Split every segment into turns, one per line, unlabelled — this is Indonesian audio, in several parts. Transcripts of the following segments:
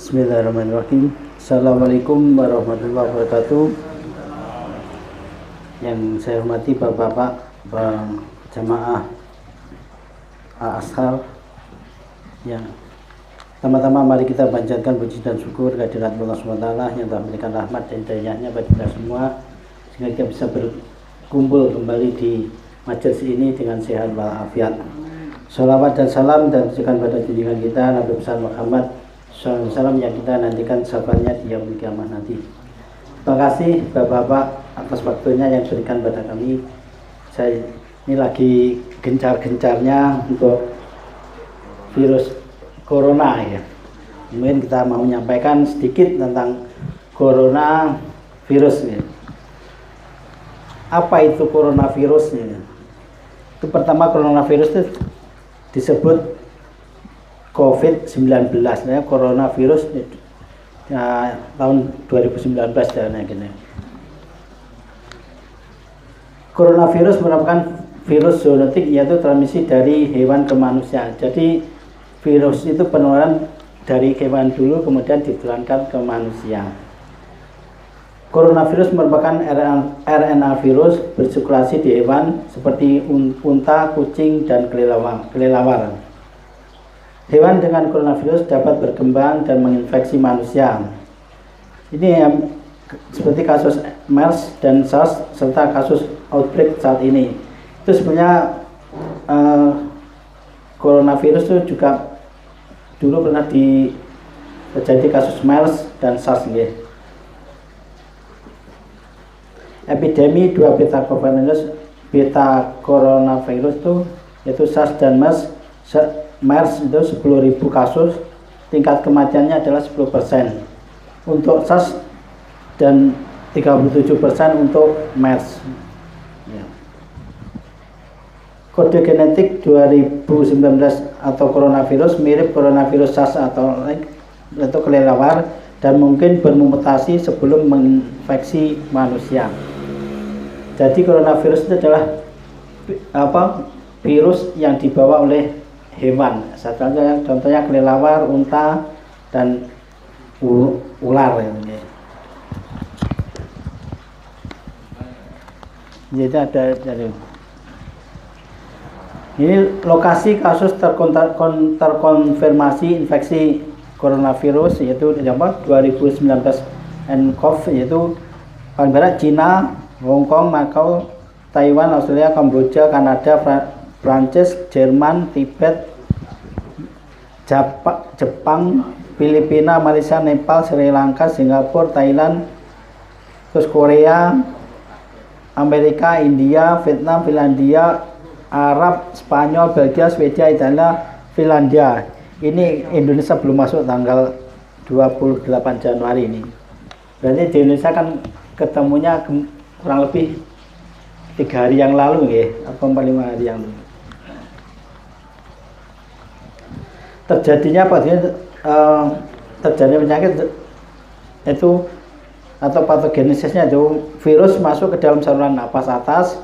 Bismillahirrahmanirrahim. Assalamualaikum warahmatullahi wabarakatuh. Yang saya hormati Bapak-bapak, jamaah Ashar. Yang pertama-tama mari kita panjatkan puji dan syukur kehadirat Allah SWT yang telah memberikan rahmat dan hidayahnya bagi kita semua, sehingga kita bisa berkumpul kembali di majelis ini dengan sehat walafiat. Sholawat dan salam dan tujukan pada junjungan kita Nabi besar Muhammad SAW yang kita nantikan sahabatnya di yaumul kiamah nanti. Terima kasih Bapak-bapak atas waktunya yang diberikan pada kami. Saya ini lagi gencar-gencarnya untuk virus corona ya. Mungkin kita mau menyampaikan sedikit tentang corona virus ya. Apa itu coronavirus ya? Itu pertama, coronavirus itu disebut COVID-19 ya, coronavirus ya, tahun 2019 dan gini. Coronavirus merupakan virus zoonotik, yaitu transmisi dari hewan ke manusia. Jadi virus itu penularan dari hewan dulu kemudian ditularkan ke manusia. Coronavirus merupakan RNA virus bersirkulasi di hewan seperti unta, kucing, dan kelelawar. Hewan dengan coronavirus dapat berkembang dan menginfeksi manusia. Ini yang seperti kasus MERS dan SARS serta kasus outbreak saat ini. Itu sebenarnya coronavirus itu juga dulu pernah terjadi kasus MERS dan SARS ya. Epidemi dua beta coronavirus itu yaitu SARS dan MERS itu 10.000 kasus, tingkat kematiannya adalah 10% untuk SARS dan 37% untuk MERS. Ya. Kode genetik 2019 atau coronavirus mirip coronavirus SARS atau kelelawar dan mungkin bermutasi sebelum menginfeksi manusia. Jadi coronavirus itu adalah virus yang dibawa oleh hewan, contohnya kelelawar, unta, dan ular. Jadi ada dari ini lokasi kasus terkonfirmasi infeksi coronavirus yaitu 2019 nCoV yaitu paling barat Cina, Hong Kong, Macau, Taiwan, Australia, Kamboja, Kanada, Prancis, Jerman, Tibet, Jepang, Filipina, Malaysia, Nepal, Sri Lanka, Singapura, Thailand, terus Korea, Amerika, India, Vietnam, Finlandia, Arab, Spanyol, Belgia, Swedia, Italia, Finlandia. Ini Indonesia belum masuk tanggal 28 Januari ini. Berarti di Indonesia kan ketemunya kurang lebih 3 hari yang lalu ya, atau 5 hari yang lalu. Terjadinya terjadi penyakit itu atau patogenesisnya itu virus masuk ke dalam saluran napas atas,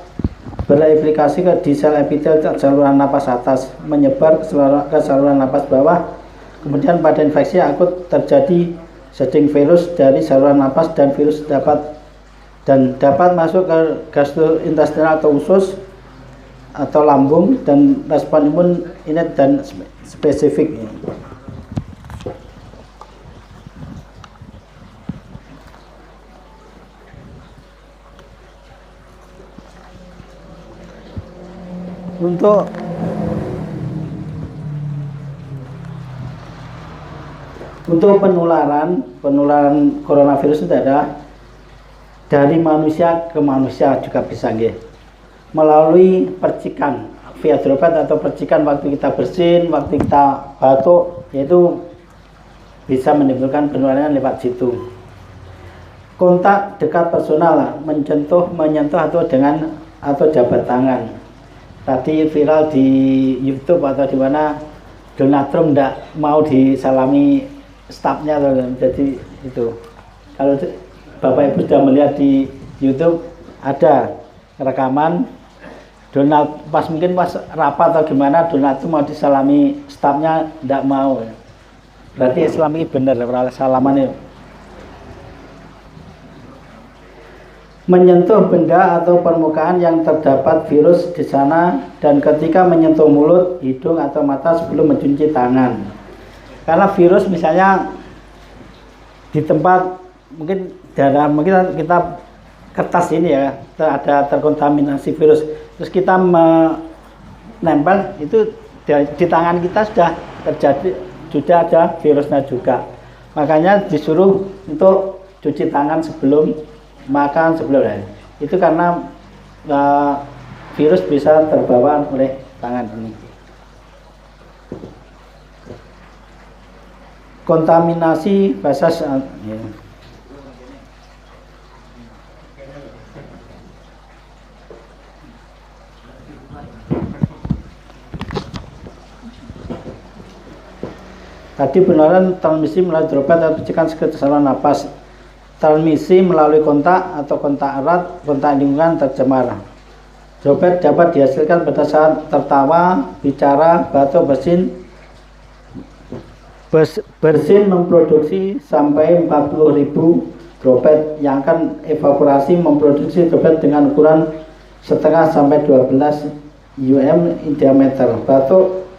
bereplikasi di sel epitel saluran napas atas, menyebar ke saluran napas bawah. Kemudian pada infeksi akut terjadi shedding virus dari saluran napas dan virus dapat masuk ke gastrointestinal atau usus atau lambung dan respon imun innate dan spesifik. Untuk penularan coronavirus itu adalah dari manusia ke manusia juga bisa nggih. Melalui percikan via droplet atau percikan waktu kita bersin, waktu kita batuk, yaitu bisa menimbulkan penularan lewat situ. Kontak dekat personal, menyentuh atau jabat tangan. Tadi viral di YouTube atau di mana Donald Trump tidak mau disalami stafnya, jadi itu. Kalau Bapak Ibu sudah melihat di YouTube ada rekaman Donald mungkin pas rapat atau gimana, Donald itu mau disalami stafnya, tidak mau. Berarti Islam ini benar, salaman itu. Menyentuh benda atau permukaan yang terdapat virus di sana dan ketika menyentuh mulut, hidung atau mata sebelum mencuci tangan. Karena virus misalnya di tempat mungkin mungkin kita kertas ini ya ada terkontaminasi virus, terus kita menempel itu di tangan kita sudah ada virusnya juga. Makanya disuruh untuk cuci tangan sebelum makan, sebelum itu karena virus bisa terbawa oleh tangan ini. Kontaminasi bahasa ya. Tadi penularan transmisi melalui droplet atau percikan sekedar saluran napas. Transmisi melalui kontak atau kontak erat, kontak lingkungan tercemar. Droplet dapat dihasilkan pada saat tertawa, bicara, batuk, bersin. Bersin memproduksi sampai 40.000 droplet yang akan evaporasi memproduksi droplet dengan ukuran setengah sampai 12 in diameter. Batuk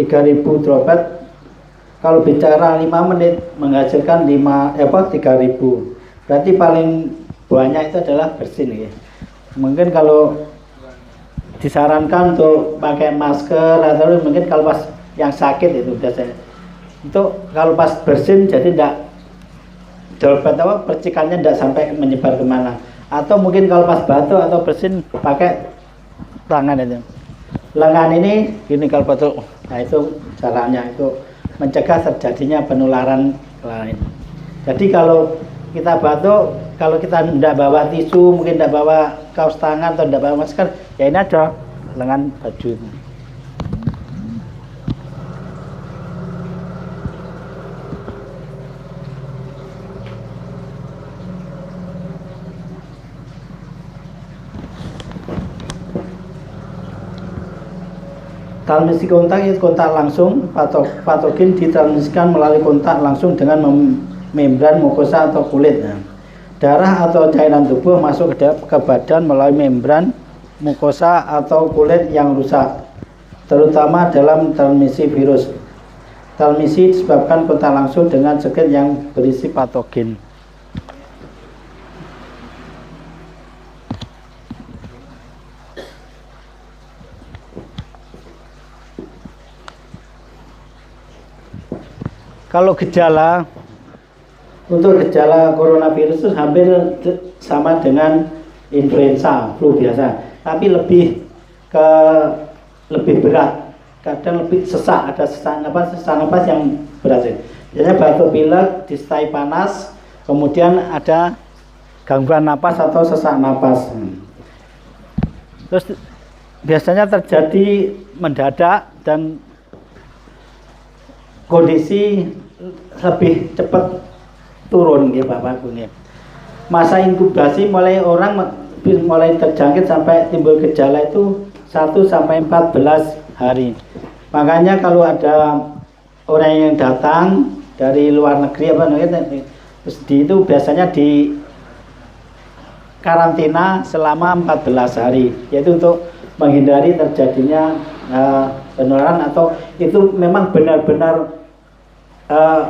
3.000 droplet. Kalau bicara 5 menit menghasilkan 3.000. Berarti paling banyak itu adalah bersin ya. Mungkin kalau disarankan untuk pakai masker atau mungkin kalau pas yang sakit itu biasanya. Itu kalau pas bersin jadi tidak droplet percikannya tidak sampai menyebar kemana. Atau mungkin kalau pas batuk atau bersin pakai tangan itu. Lengan ini gini kalau batuk. Nah itu caranya itu mencegah terjadinya penularan lain. Jadi kalau kita batuk, kalau kita tidak bawa tisu, mungkin tidak bawa kaos tangan atau tidak bawa masker, ya ini ada lengan baju. Transmisi kontak itu kontak langsung, patogen ditransmisikan melalui kontak langsung dengan membran mukosa atau kulit. Darah atau cairan tubuh masuk ke badan melalui membran mukosa atau kulit yang rusak, terutama dalam transmisi virus. Transmisi disebabkan kontak langsung dengan zat yang berisi patogen. Kalau gejala, untuk gejala coronavirus itu hampir sama dengan influenza, flu biasa, tapi lebih berat, kadang lebih sesak, ada sesak napas yang berat. Biasanya batuk pilek, disertai panas, kemudian ada gangguan napas atau sesak napas. Terus biasanya terjadi mendadak dan kondisi lebih cepat turun ya Bapak Ibu. Masa inkubasi mulai terjangkit sampai timbul gejala itu 1 sampai 14 hari. Makanya kalau ada orang yang datang dari luar negeri terus itu biasanya di karantina selama 14 hari, yaitu untuk menghindari terjadinya penularan atau itu memang benar-benar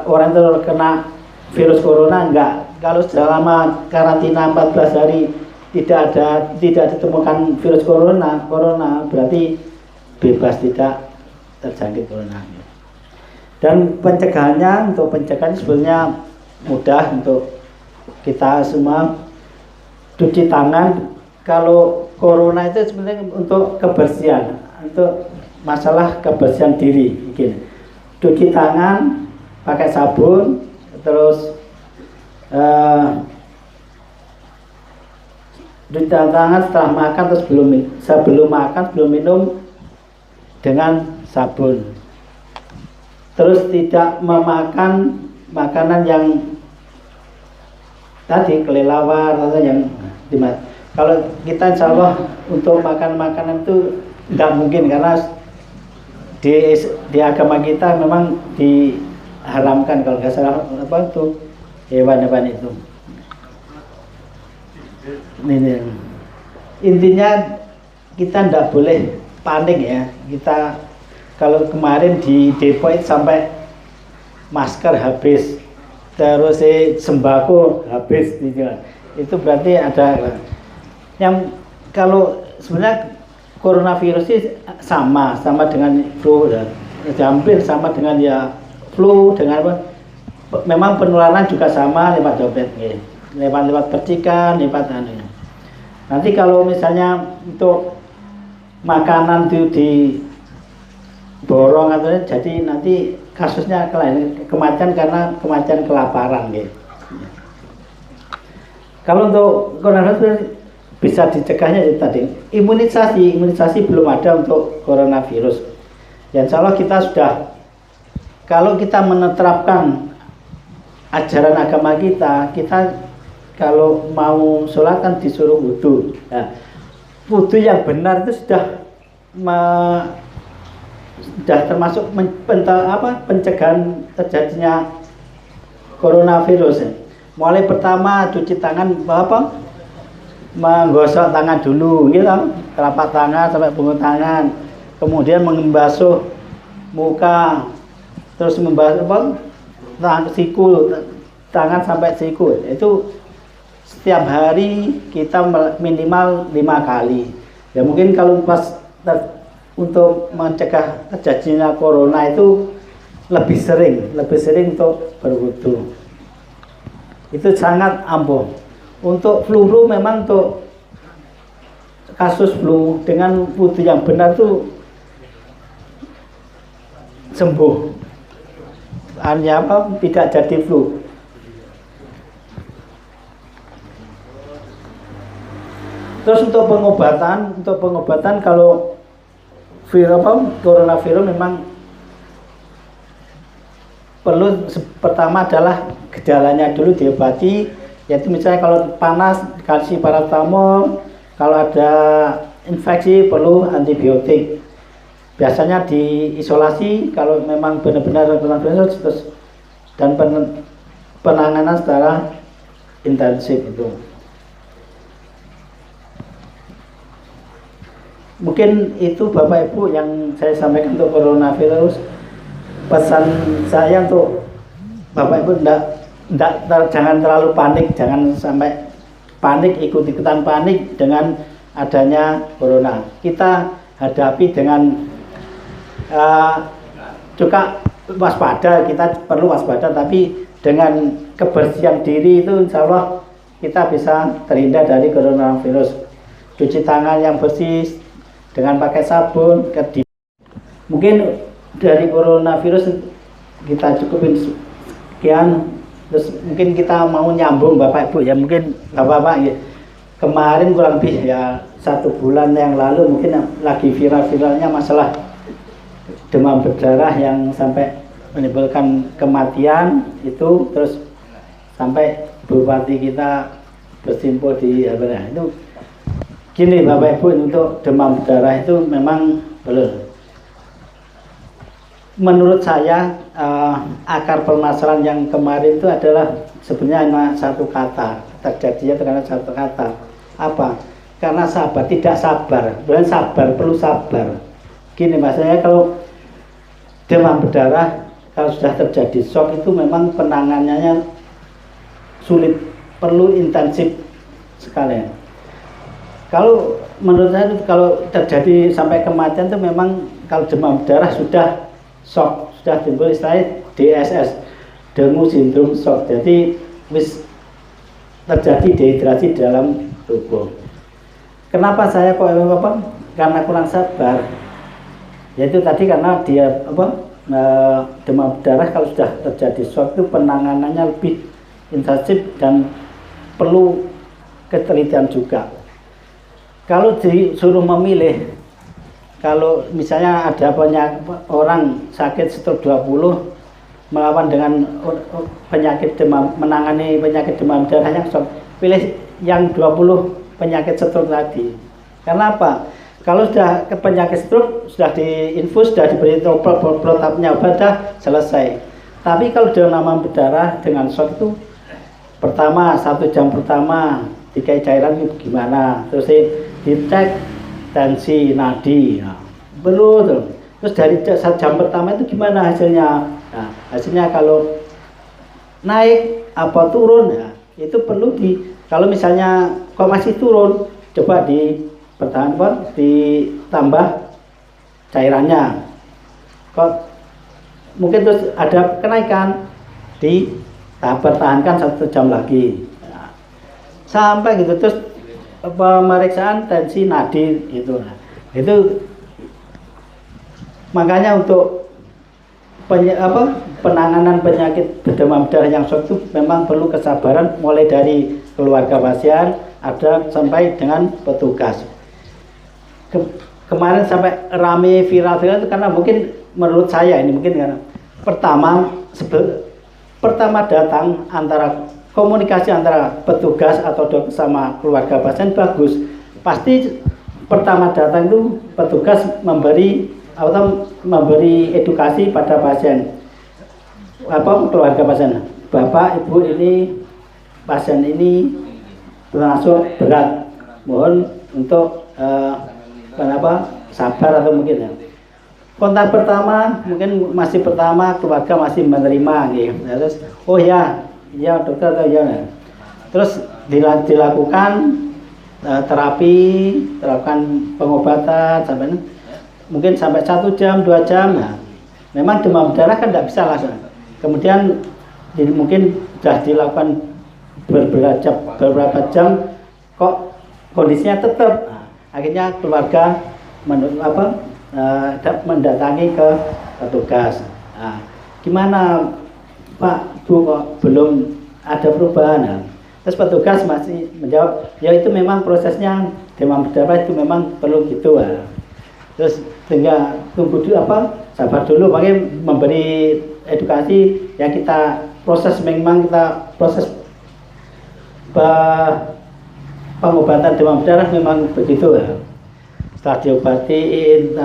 orang itu kena virus corona enggak. Kalau selama karantina 14 hari tidak ditemukan virus corona berarti bebas tidak terjangkit corona. Dan pencegahannya, untuk pencegahan sebenarnya mudah untuk kita semua. Cuci tangan. Kalau corona itu sebenarnya untuk kebersihan, untuk masalah kebersihan diri mungkin. Cuci tangan pakai sabun, terus cuci tangan setelah makan, terus sebelum makan, sebelum minum dengan sabun. Terus tidak memakan makanan yang tadi kelelawar atau yang dimakan. Kalau kita insya Allah untuk makan makanan itu tidak mungkin, karena di agama kita memang diharamkan makan kalau nggak salah apa itu hewan-hewan itu. Ini intinya kita tidak boleh panik ya. Kita kalau kemarin di Depok sampai masker habis, terus sembako habis, itu berarti ada yang kalau sebenarnya coronavirus ini sama dengan flu ya. Hampir sama dengan ya flu dengan apa? Memang penularan juga sama lewat droplet, lewat percikan, lewat anu. Nanti kalau misalnya untuk makanan itu diborong atau jadi nanti kasusnya kematian karena kematian kelaparan gitu. Kalau untuk coronavirus bisa dicegahnya itu tadi imunisasi belum ada untuk coronavirus. Ya insya Allah kita sudah, kalau kita menerapkan ajaran agama kita kalau mau sholat kan disuruh wudhu. Nah, wudhu yang benar itu sudah termasuk pencegahan terjadinya coronavirus. Mulai pertama cuci tangan menggosok tangan dulu, gitu, telapak tangan sampai punggung tangan, kemudian membasuh muka, terus membasuh siku, tangan sampai siku. Itu setiap hari kita minimal 5 kali. Ya mungkin kalau pas untuk mencegah terjadinya corona itu lebih sering untuk berwudu. Itu sangat ampuh. Untuk flu memang untuk kasus flu dengan wudu yang benar itu sembuh. Hanya tidak jadi flu. Terus untuk pengobatan kalau coronavirus memang perlu pertama adalah gejalanya dulu diobati, yaitu misalnya kalau panas kasih paracetamol, kalau ada infeksi perlu antibiotik. Biasanya diisolasi kalau memang benar-benar coronavirus, dan penanganan secara intensif itu. Mungkin itu Bapak Ibu yang saya sampaikan untuk coronavirus. Pesan saya untuk Bapak Ibu jangan terlalu panik, jangan sampai panik, ikut-ikutan panik dengan adanya corona. Kita hadapi dengan juga waspada, kita perlu waspada, tapi dengan kebersihan diri itu insya Allah kita bisa terhindar dari coronavirus. Cuci tangan yang bersih dengan pakai sabun. Mungkin dari coronavirus kita cukupin sekian. Terus mungkin kita mau nyambung Bapak Ibu ya, mungkin Bapak ya, kemarin kurang lebih ya 1 bulan yang lalu mungkin lagi viral-viralnya masalah demam berdarah yang sampai menimbulkan kematian itu, terus sampai bupati kita bersimpul di itu. Gini Bapak Ibu, untuk demam berdarah itu memang belum. Menurut saya akar permasalahan yang kemarin itu adalah sebenarnya satu kata, terjadinya karena satu kata. Apa? Karena sabar, tidak sabar. Bukan sabar, perlu sabar. Gini maksudnya, kalau demam berdarah kalau sudah terjadi shock itu memang penanganannya sulit, perlu intensif sekali. Kalau menurut saya kalau terjadi sampai kematian itu memang kalau demam berdarah sudah shock, sudah timbul istilahnya DSS, dengue sindrom shock. Jadi terjadi dehidrasi dalam tubuh. Kenapa saya kok karena kurang sabar? Yaitu tadi karena dia demam berdarah kalau sudah terjadi shock itu penanganannya lebih intensif dan perlu ketelitian juga. Kalau disuruh memilih, kalau misalnya ada orang sakit stroke 20 melawan dengan penyakit demam, menangani penyakit demam berdarah yang shock, pilih yang 20 penyakit stroke tadi. Karena apa? Kalau sudah penyakit stroke, sudah diinfus, sudah diberi protapnya obat, sudah selesai. Tapi kalau demam berdarah dengan shock itu pertama 1 jam pertama dikai cairan itu gimana, terus dicek tensi nadi, nah, perlu tuh. Terus dari 1 jam pertama itu gimana hasilnya? Nah, hasilnya kalau naik apa turun, ya, itu perlu kalau misalnya kok masih turun, coba dipertahankan, ditambah cairannya. Kok mungkin terus ada kenaikan, pertahankan 1 jam lagi, nah, sampai gitu. Terus pemeriksaan tensi nadi itu, nah, itu makanya untuk penanganan penyakit demam berdarah yang shock itu memang perlu kesabaran, mulai dari keluarga pasien ada sampai dengan petugas. Kemarin sampai rame viral itu karena mungkin menurut saya ini mungkin karena pertama datang antara komunikasi antara petugas atau dokter sama keluarga pasien bagus. Pasti pertama datang itu petugas memberi edukasi pada pasien, keluarga pasien. Bapak, Ibu, ini pasien ini termasuk berat, mohon untuk sabar atau mungkin ya. Kontak pertama mungkin masih pertama keluarga masih menerima gitu. Terus oh ya dokter atau ya. Terus dilakukan terapi, terapkan pengobatan mungkin sampai 1 jam 2 jam. Nah, memang demam berdarah kan tidak bisa langsung. Kemudian mungkin sudah dilakukan beberapa jam kok kondisinya tetap. Nah, akhirnya keluarga mendatangi ke petugas. Nah, gimana Pak, Bu, kok belum ada perubahan? Nah, terus petugas masih menjawab, ya itu memang prosesnya demam berdarah itu memang perlu gitu. Nah. Terus sehingga tunggu dulu sabar dulu, pakai memberi edukasi yang kita proses pengobatan demam berdarah memang begitu ya. Setelah diobatiin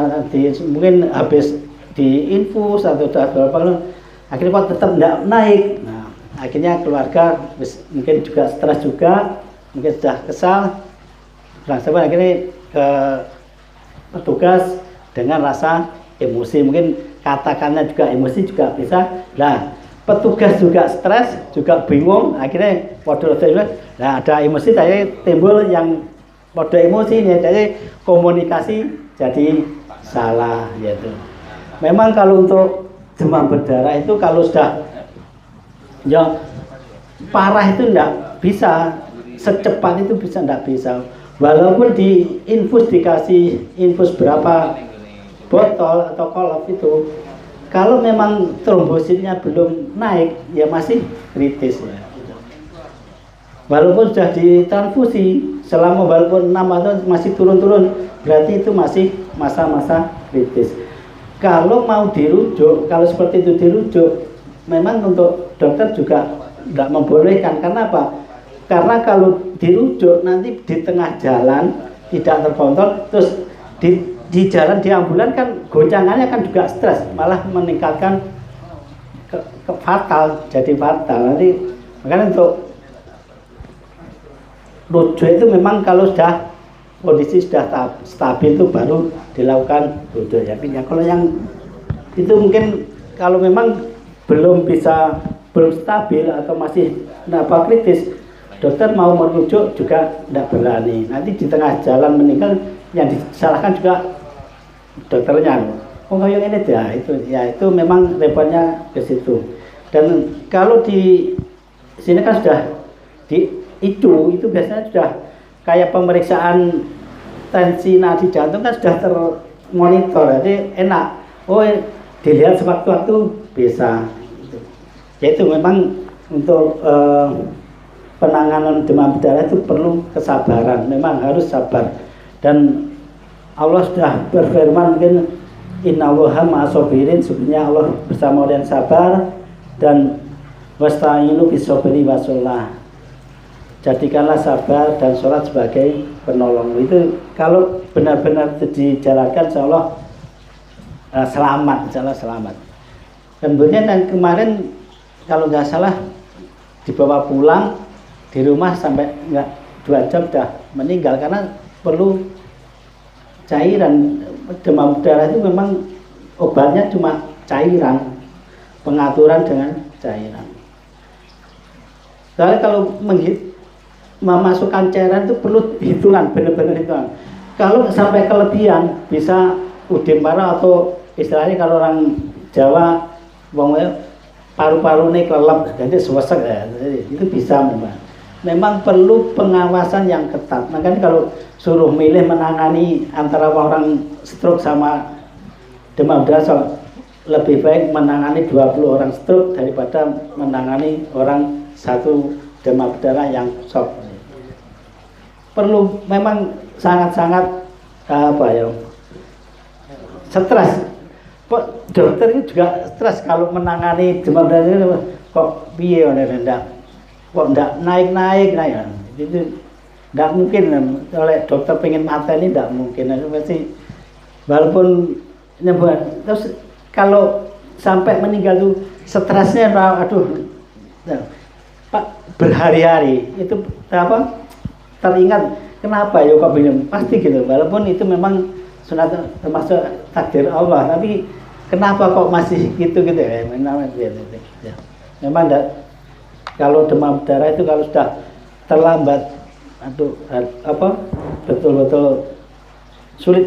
mungkin habis diinfus atau berapa, akhirnya kok tetap tidak naik. Nah, akhirnya keluarga mungkin juga stres juga, mungkin sudah kesal, akhirnya ke petugas dengan rasa emosi, mungkin katakannya juga emosi juga bisa. Nah, petugas juga stres, juga bingung, akhirnya ada emosi tadi timbul yang mode emosi nih, jadi komunikasi jadi salah gitu. Memang kalau untuk demam berdarah itu kalau sudah ya parah itu enggak bisa secepat itu, enggak bisa. Walaupun dikasih infus berapa botol atau kolop itu, kalau memang trombositnya belum naik ya masih kritis ya. Walaupun sudah ditransfusi walaupun 6 atau masih turun-turun, berarti itu masih masa-masa kritis. Kalau mau dirujuk, kalau seperti itu dirujuk, memang untuk dokter juga tidak membolehkan. Karena apa? Karena kalau dirujuk nanti di tengah jalan tidak terkontrol, terus di jalan di ambulan kan goncangannya kan juga stres, malah meningkatkan fatal, jadi fatal nanti. Makanya untuk rujuk itu memang kalau sudah kondisi sudah stabil itu baru dilakukan rujuk ya. Kalau yang itu mungkin kalau memang belum stabil atau masih kritis, dokter mau merujuk juga tidak berani. Nanti di tengah jalan meninggal, yang disalahkan juga dokternya. Oh yang ini itu memang repotnya ke situ. Dan kalau di sini kan sudah di itu biasanya sudah kayak pemeriksaan tensi nadi jantung kan sudah termonitor, jadi enak. Oh dilihat sewaktu-waktu bisa. Yaitu memang untuk penanganan demam berdarah itu perlu kesabaran, memang harus sabar. Dan Allah sudah berfirman mungkin innallaha ma'as-sabirin, sebenarnya Allah bersama orang yang sabar, dan wasta'inu bis-sabri was-shalah. Jadikanlah sabar dan sholat sebagai penolong. Itu kalau benar-benar dijalankan, insyaallah selamat, insyaallah selamat. Kemudian yang kemarin kalau nggak salah dibawa pulang di rumah sampai nggak 2 jam sudah meninggal karena perlu cairan. Demam berdarah itu memang obatnya cuma cairan, pengaturan dengan cairan. Soalnya kalau memasukkan cairan itu perlu hitungan, benar-benar hitungan. Kalau sampai kelebihan bisa udim parah atau istilahnya kalau orang Jawa paru-paru ini kelelep jadi sewesek ya, jadi itu bisa memang perlu pengawasan yang ketat. Makanya kalau suruh milih menangani antara orang stroke sama demam berdarah, lebih baik menangani 20 orang stroke daripada menangani orang 1 demam berdarah yang shock. Perlu memang sangat-sangat stres. Dokter ini juga stres kalau menangani demam berdarah. Kok piye kok ndak naik itu ndak mungkin oleh dokter pengen mateni, ndak mungkin. Pasti walaupun nyebut terus kalau sampai meninggal tuh stresnya aduh Pak berhari-hari itu teringat kenapa ya kok begini, pasti gitu. Walaupun itu memang sunat termasuk takdir Allah, tapi kenapa kok masih gitu ya. Memang kalau demam berdarah itu kalau sudah terlambat betul-betul sulit.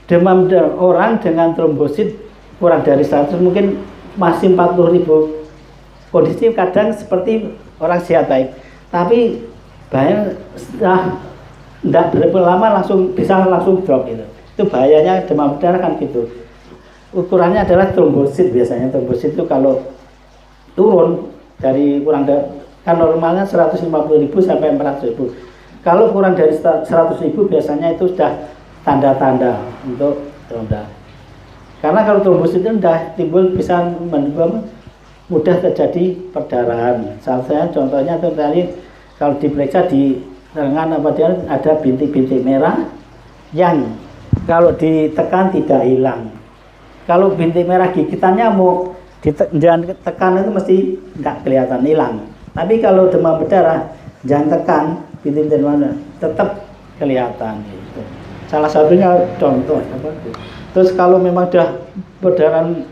Demam berdarah orang dengan trombosit kurang dari 100 mungkin masih 40.000. Kondisi kadang seperti orang sehat baik, tapi bahaya setelah tidak berapa lama bisa langsung drop gitu. Itu bahayanya demam berdarah kan gitu. Ukurannya adalah trombosit biasanya. Trombosit itu kalau turun dari kan normalnya 150.000 sampai 400.000. Kalau kurang dari 100.000 biasanya itu sudah tanda-tanda untuk demam berdarah. Karena kalau trombosit itu sudah timbul bisa mudah terjadi perdarahan. Salah contohnya itu tadi kalau diperiksa di lengan ada bintik-bintik merah yang kalau ditekan tidak hilang. Kalau bintik merah gigitan nyamuk jangan tekan itu mesti tidak kelihatan hilang. Tapi kalau demam berdarah jangan tekan bintik mana tetap kelihatan gitu. Salah satunya contoh Terus kalau memang sudah perdarahan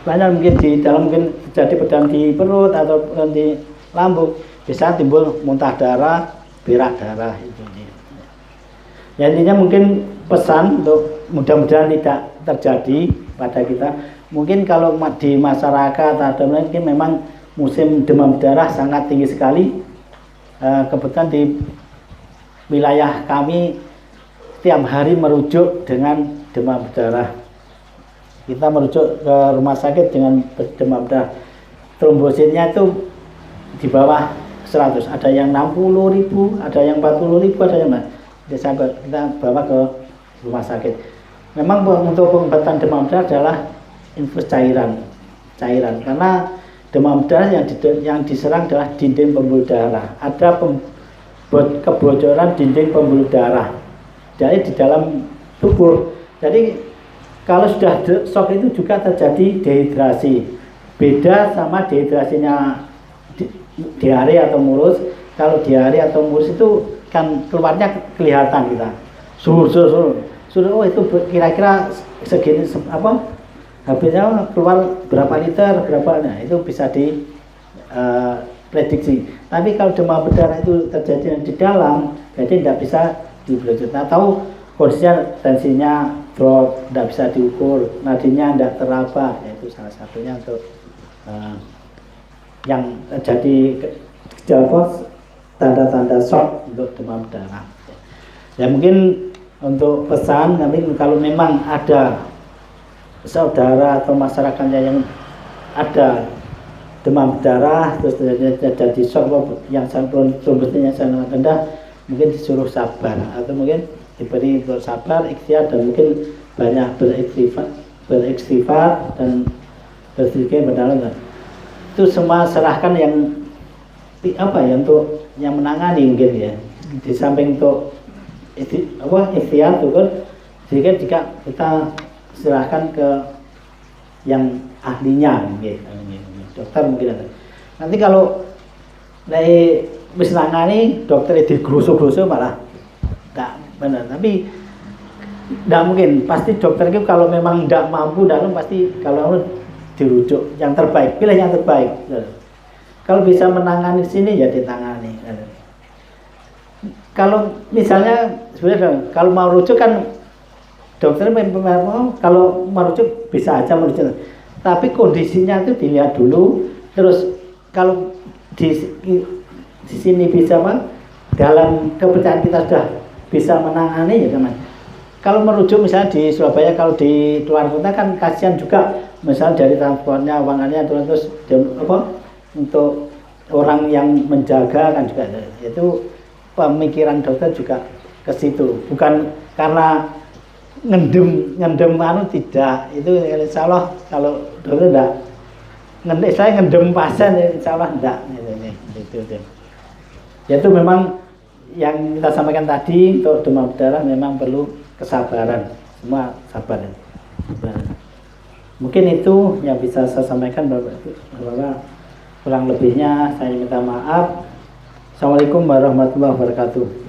banyak mungkin di dalam mungkin terjadi perdarahan di perut atau di lambung, bisa timbul muntah darah, berak darah itu. Ya, intinya mungkin pesan untuk mudah-mudahan tidak terjadi pada kita. Mungkin kalau di masyarakat atau mungkin memang musim demam berdarah sangat tinggi sekali. Kebetulan di wilayah kami setiap hari merujuk dengan demam berdarah. Kita merujuk ke rumah sakit dengan demam berdarah. Trombositnya itu di bawah 100, ada yang 60.000, ada yang 40.000, ada yang kita bawa ke rumah sakit. Memang untuk pengobatan demam berdarah adalah infus cairan, karena demam berdarah yang diserang adalah dinding pembuluh darah. Ada kebocoran dinding pembuluh darah, jadi di dalam tubuh. Jadi kalau sudah shock itu juga terjadi dehidrasi. Beda sama dehidrasinya diare atau murus. Kalau diare atau murus itu kan keluarnya kelihatan kita. Suruh oh itu kira-kira segini habisnya keluar berapa liter nah itu bisa diprediksi. Tapi kalau demam berdarah itu terjadi di dalam, jadi tidak bisa diprediksi. Atau kondisinya tensinya drop, tidak bisa diukur, nadinya tidak teraba, yaitu salah satunya untuk yang terjadi gejala tanda-tanda shock untuk demam berdarah. Ya mungkin untuk pesan, nanti kalau memang ada saudara atau masyarakatnya yang ada demam berdarah terus terjadi shock yang trombositnya sangat rendah, mungkin disuruh sabar atau mungkin diberi bersabar, ikhtiar, dan mungkin banyak beristighfar dan berzikir berdalam. Itu semua serahkan yang untuk yang menangani mungkin ya. Di samping untuk ikhtiar syukur, jika kita serahkan ke yang ahlinya, gitu. Dokter mungkin ada. Nanti kalau dari wis nangani dokter digrusuk-grusuk malah enggak benar. Tapi enggak mungkin, pasti dokter itu kalau memang enggak mampu dan pasti kalau dirujuk yang terbaik, pilih yang terbaik. Kalau bisa menangani sini ya ditangani. Kalau misalnya sebenarnya kalau mau rujuk kan dokter memang kalau merujuk bisa aja merujuk, tapi kondisinya itu dilihat dulu. Terus kalau di sini bisa dalam kepercayaan kita sudah bisa menangani ya teman. Kalau merujuk misalnya di Surabaya, kalau di luar kota kan kasihan juga, misalnya dari transportnya, uangnya, terus untuk orang yang menjaga kan juga itu pemikiran dokter juga ke situ, bukan karena ngendem tidak, itu insya Allah kalau dokter enggak ngendem pasien insya Allah enggak gitu. Yaitu memang yang kita sampaikan tadi, untuk demam berdarah memang perlu kesabaran, semua sabar. Mungkin itu yang bisa saya sampaikan Bapak Ibu. Kurang lebihnya saya minta maaf. Assalamualaikum warahmatullahi wabarakatuh.